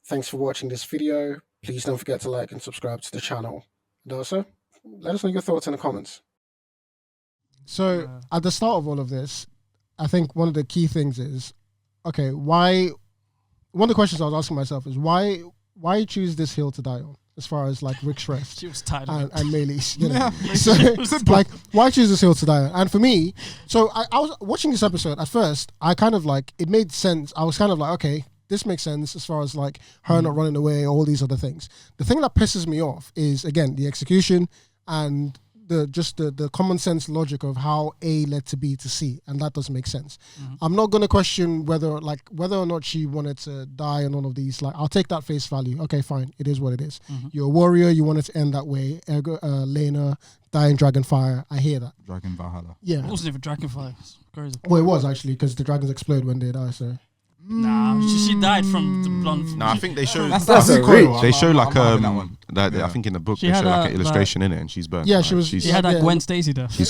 Thanks for watching this video. Please don't forget to like and subscribe to the channel. And also, let us know your thoughts in the comments. So at the start of all of this, I think one of the key things is, okay, why? One of the questions I was asking myself is why choose this hill to die on? As far as like Rick's Rest She was tired of and Meleys, you know. Yeah, So like, why choose this hill to die on? And for me, so I was watching this episode at first. I kind of like it made sense. I was kind of like, okay, this makes sense as far as like her not running away, all these other things. The thing that pisses me off is again the execution and the common sense logic of how A led to B to C, and that doesn't make sense. I'm not gonna question whether or not she wanted to die and all of these. Like, I'll take that face value. Okay, fine, it is what it is. You're a warrior. You want it to end that way. Ergo, Lena dying Dragonfire. I hear that. Dragon Valhalla. Yeah. It wasn't even Dragonfly. It's crazy. Well, it was actually because the dragons explode when they die. So. Nah, she died from the blonde. No, I think they show. That's they recoil. show like I'm that one. I think in the book She they had show like a, an illustration in it, and she's burnt. Yeah, like, she was. She had that Gwen Stacy there. She's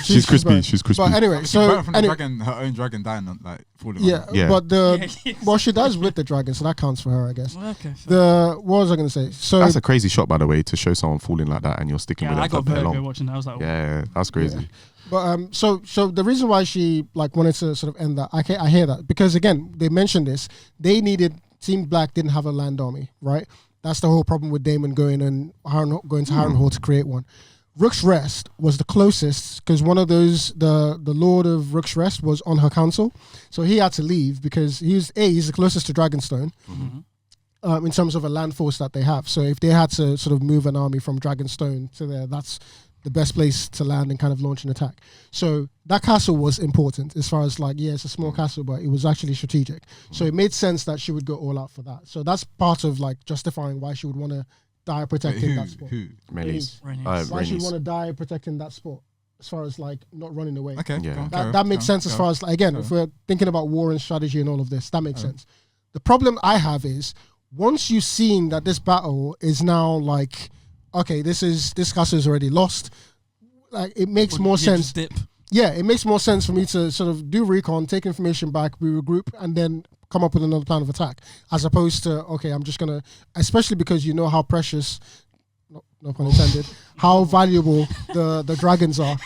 she's crispy. burnt. She's crispy. But anyway, She so burnt from the anyway, dragon, her own dragon dying, like falling. yeah, on her. Yeah. but well, she dies with the dragon, so that counts for her, I guess. Okay. What was I going to say? So That's a crazy shot, by the way, to show someone falling like that, and you're sticking Yeah, with I it for got that very good long. watching that. I was like, Yeah, that's crazy. But so the reason why she like wanted to sort of end that, I hear that because again they mentioned this. They needed Team Black didn't have a land army, right? That's the whole problem with Daemon going to Harrenhal to create one. Rook's Rest was the closest because one of those the Lord of Rook's Rest was on her council, so he had to leave because he's the closest to Dragonstone. In terms of a land force that they have. So if they had to sort of move an army from Dragonstone to there, that's the best place to land and kind of launch an attack. So that castle was important as far as like, yeah, it's a small castle, but it was actually strategic. So it made sense that she would go all out for that. So that's part of like justifying why she would want to die protecting that spot. Meleys. Why she would Rhaenys. want to die protecting that spot as far as like not running away. Okay. Yeah. That makes sense as far as, like, again, if we're thinking about war and strategy and all of this, that makes sense. The problem I have is once you've seen that this battle is now like, okay, this castle is already lost, like it makes more sense. Dip. Yeah, it makes more sense for me to sort of do recon, take information back, we regroup, and then come up with another plan of attack, as opposed to, okay, I'm just gonna, especially because you know how precious, no pun intended, how valuable the dragons are.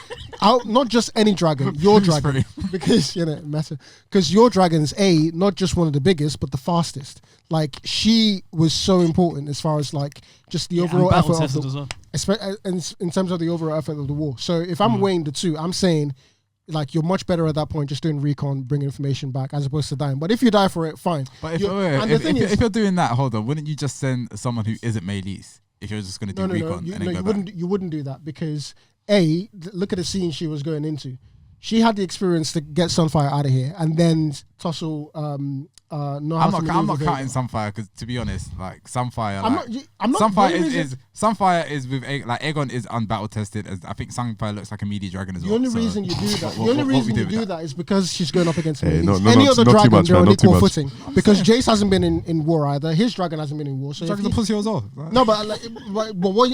Not just any dragon, your dragon, because because your dragon's not just one of the biggest, but the fastest. Like, she was so important as far as like just the overall effort of the, in terms of the overall effort of the war. So if I'm weighing the two, I'm saying like you're much better at that point just doing recon, bringing information back as opposed to dying. But if you die for it, fine. But if you're doing that, hold on, wouldn't you just send someone who isn't Meleys if you're just going to do recon and then go back? You wouldn't do that because look at the scene she was going into. She had the experience to get Sunfire out of here and then tussle. I'm not counting Sunfire because, to be honest, like Sunfire, Sunfire is with like Aegon is unbattle tested. As I think Sunfire looks like a media dragon as well. The only reason you do that, the only reason you do that is because she's going up against Hey, any other dragon. They're on equal footing because Jace Jace hasn't been in war either. His dragon hasn't been in war. So dragon's a pussy as well. No, but like,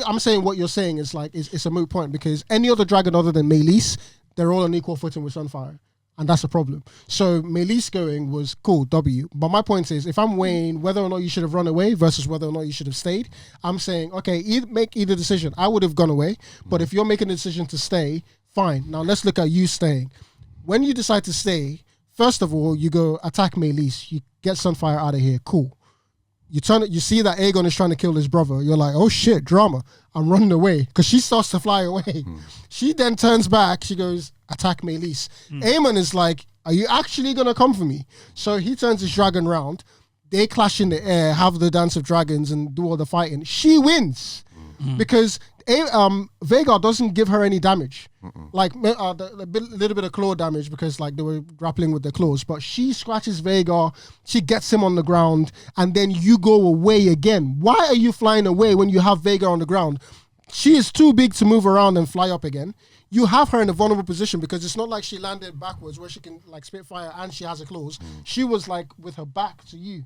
I'm saying what you're saying is like it's a moot point because any other dragon other than Meleys, they're all on equal footing with Sunfire. And that's a problem. So Meleys going was cool, W. But my point is, if I'm weighing whether or not you should have run away versus whether or not you should have stayed, I'm saying, okay, make either decision. I would have gone away, but if you're making a decision to stay, fine. Now let's look at you staying. When you decide to stay, first of all, you go attack Meleys. You get Sunfire out of here. Cool. You see that Aegon is trying to kill his brother. You're like, oh shit, drama. I'm running away. Because she starts to fly away. She then turns back. She goes, attack Meleys. Aemon is like, are you actually going to come for me? So he turns his dragon round. They clash in the air, have the dance of dragons and do all the fighting. She wins. Because Vhagar doesn't give her any damage. Like a little bit of claw damage because like they were grappling with their claws, but she scratches Vhagar, she gets him on the ground, and then you go away again. Why are you flying away when you have Vhagar on the ground? She is too big to move around and fly up again. You have her in a vulnerable position because it's not like she landed backwards where she can like spit fire and she has her claws. She was like with her back to you.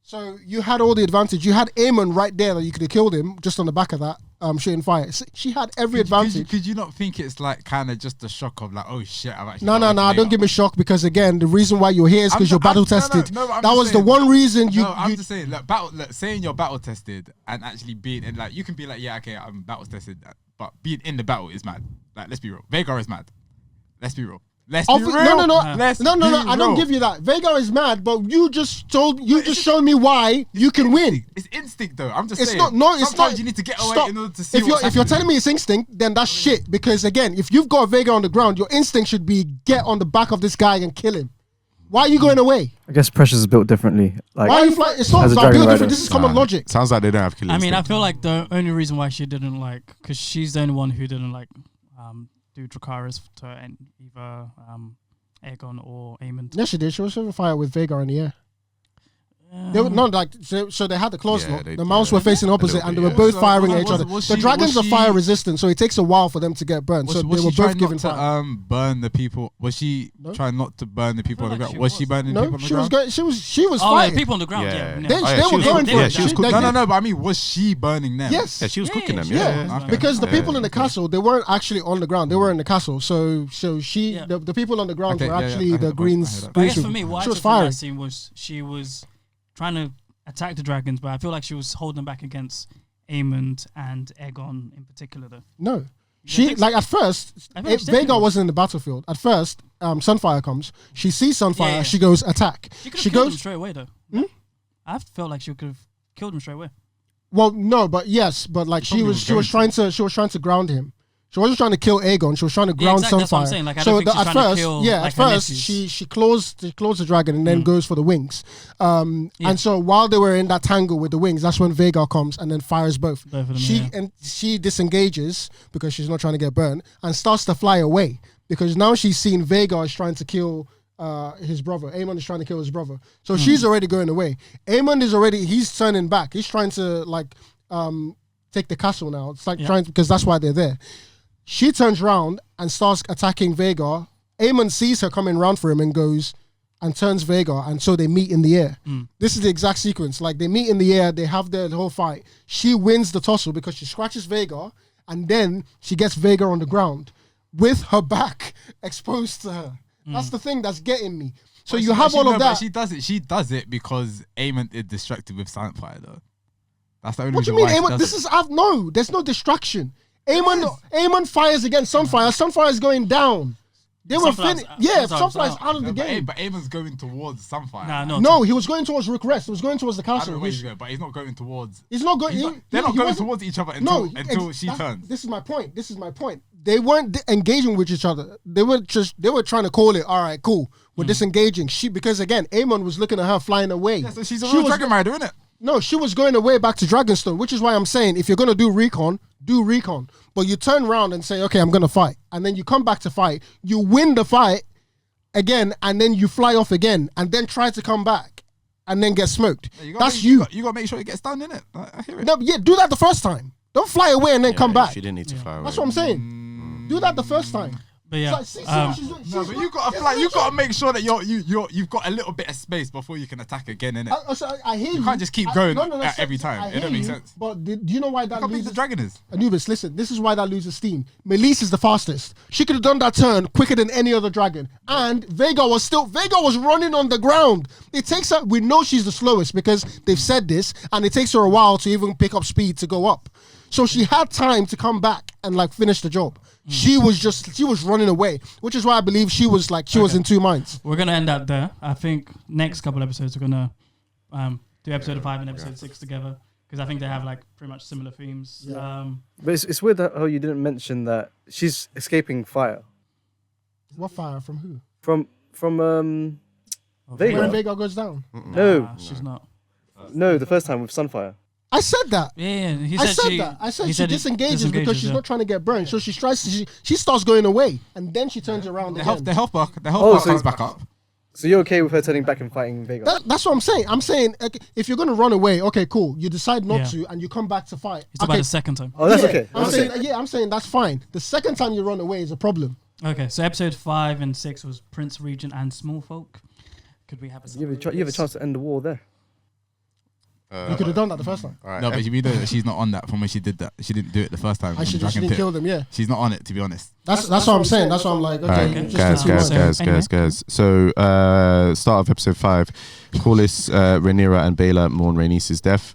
So you had all the advantage. You had Aemon right there that you could have killed him just on the back of that. shooting fire. She had every advantage. Could you not think it's like kind of just a shock of like, oh shit, I'm actually. No. Don't give me shock because again, the reason why you're here is because you're battle tested. That was the one reason you. I'm just saying, like, saying you're battle tested and actually being in, like, you can be like, yeah, okay, I'm battle tested, but being in the battle is mad. Like, let's be real. Vhagar is mad. Let's be real. No. I don't give you that. Vhagar is mad, but you just showed me why you can win. It's instinct, though. I'm just saying. It's not. Sometimes you need to get away in order to see. If you're telling me it's instinct, then that's shit. Because again, if you've got a Vhagar on the ground, your instinct should be get on the back of this guy and kill him. Why are you going away? I guess pressure's built differently. Like, why are you flying? It's not built different. This is common logic. Sounds like they don't have killing. I mean, I feel like the only reason why she didn't because she's the only one who didn't do Dracarys to either Aegon or Aemon. Yes, she did. She was shooting fire with Vhagar in the air. They were not like so. They had the claws lock. The mounts were facing opposite, and they were both firing at each other. The dragons are fire resistant, so it takes a while for them to get burnt. So they were both given fire. Burn the people. Was she trying not to burn the people on the ground? Was she burning people on the ground? She was fighting. fighting. People on the ground. Yeah. They were going for it. She was cooking. No. But I mean, was she burning them? Yes. Yeah, she was cooking them. Yeah. Okay. Because the people in the castle, they weren't actually on the ground. They were in the castle. So she, the people on the ground were actually the Greens. But I guess for me, what I took from that scene was she was trying to attack the dragons, but I feel like she was holding back against Aemon and Aegon in particular, though. No. At first, Vhagar wasn't in the battlefield. At first, Sunfire comes. She sees Sunfire. She goes, attack. She could have killed him straight away, though. I felt like she could have killed him straight away. Well, no, but yes, but like she was trying to ground him. She wasn't trying to kill Aegon. She was trying to ground Sunfire. That's what I'm saying. Like, I don't think she's trying to kill, at first she claws the dragon and then goes for the wings. And so while they were in that tangle with the wings, that's when Vhagar comes and then fires both. Of them, she disengages because she's not trying to get burned and starts to fly away because now she's seen Vhagar is trying to kill his brother. Aemon is trying to kill his brother. So she's already going away. Aemon he's turning back. He's trying to take the castle now. It's like trying because that's why they're there. She turns around and starts attacking Vhagar. Aemon sees her coming round for him and goes and turns Vhagar, and so they meet in the air. This is the exact sequence. Like, they meet in the air, they have the whole fight. She wins the tussle because she scratches Vhagar, and then she gets Vhagar on the ground with her back exposed to her. That's the thing that's getting me. So you have all of that. She does it because Aemon is distracted with Sunfire, though. That's the only reason why. What do you mean, Aemon? There's no distraction. Aemon fires against Sunfire. Sunfire is going down. They were finished. Yeah, Sunfire's out of the game. But Aemon's going towards Sunfire. No, he was going towards Rook Rest. He was going towards the castle. I don't know where he's going, but he's not going towards. He's not going. They're not going towards each other until she turns. This is my point. They weren't engaging with each other. They were trying to call it. All right, cool. We're disengaging. Because again, Aemon was looking at her flying away. Yeah, so she's a real dragon rider, isn't it? No, she was going away back to Dragonstone, which is why I'm saying if you're going to do recon. But you turn around and say, okay, I'm going to fight. And then you come back to fight. You win the fight again, and then you fly off again, and then try to come back, and then get smoked. Yeah, That's you got to make sure it gets done, innit? I hear it. No, do that the first time. Don't fly away and then come back. She didn't need to fly away. That's what I'm saying. Do that the first time. But yeah, but you gotta fly. You gotta make sure that you've got a little bit of space before you can attack again, innit? I hear you. You can't just keep going every time. It don't make sense. But do you know why that loses? The dragon is. Anubis, listen. This is why that loses steam. Meleys is the fastest. She could have done that turn quicker than any other dragon. And Vhagar was running on the ground. It takes her. We know she's the slowest because they've said this, and it takes her a while to even pick up speed to go up. So she had time to come back and finish the job. She was running away, which is why I believe she was in two minds. We're gonna end that there. I think next couple episodes we're gonna do episode 5 and episode 6 together because I think they have pretty much similar themes. Yeah. But it's weird how you didn't mention that she's escaping fire. What fire? From who? From Vhagar. When Vhagar goes down. No, she's not. No, the first time with Sunfire. I said that. Yeah, I said she disengages because she's not trying to get burned. So she starts going away, and then she turns around. The health bar comes back up. So you're okay with her turning back and fighting Vhagar? That's what I'm saying. I'm saying if you're going to run away, okay, cool. You decide not to, and you come back to fight. It's about the second time. Oh, that's okay. I'm saying that's fine. The second time you run away is a problem. Okay, so episode 5 and 6 was Prince, Regent, and Small Folk. Could we have a? You have a chance to end the war there. You could have done that the first time. All right. No, but you know that she's not on that from when she did that. She didn't do it the first time. And she on Dragon didn't Pit. kill them, yeah. She's not on it, to be honest. That's what I'm saying. That's why I'm like, okay. Alright, just guys. So, start of episode 5. Corlys, Rhaenyra, and Baela mourn Rhaenys' death.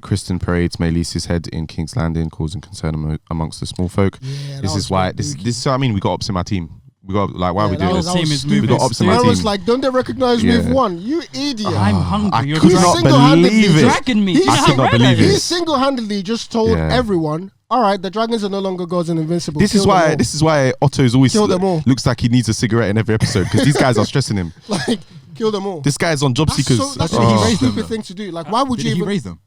Kristen parades Meleys' head in King's Landing, causing concern amongst the small folk. Yeah, This is why. This is what I mean. We got ops in my team. We got like, why are we doing this? team is We got ops in my I team. was like, don't they recognize we've won? You idiot. I'm hungry. I You're could not single-handedly believe it. dragging me. I could not believe He it. single-handedly just told everyone, all right, the dragons are no longer gods and invincible. This is why Otto's always Kill them all. looks like he needs a cigarette in every episode because these guys are stressing him. like, kill them all. This guy's on job seekers. That's Oh. a He raised them, stupid though. thing to do. Like, why would Did you he even... raise them?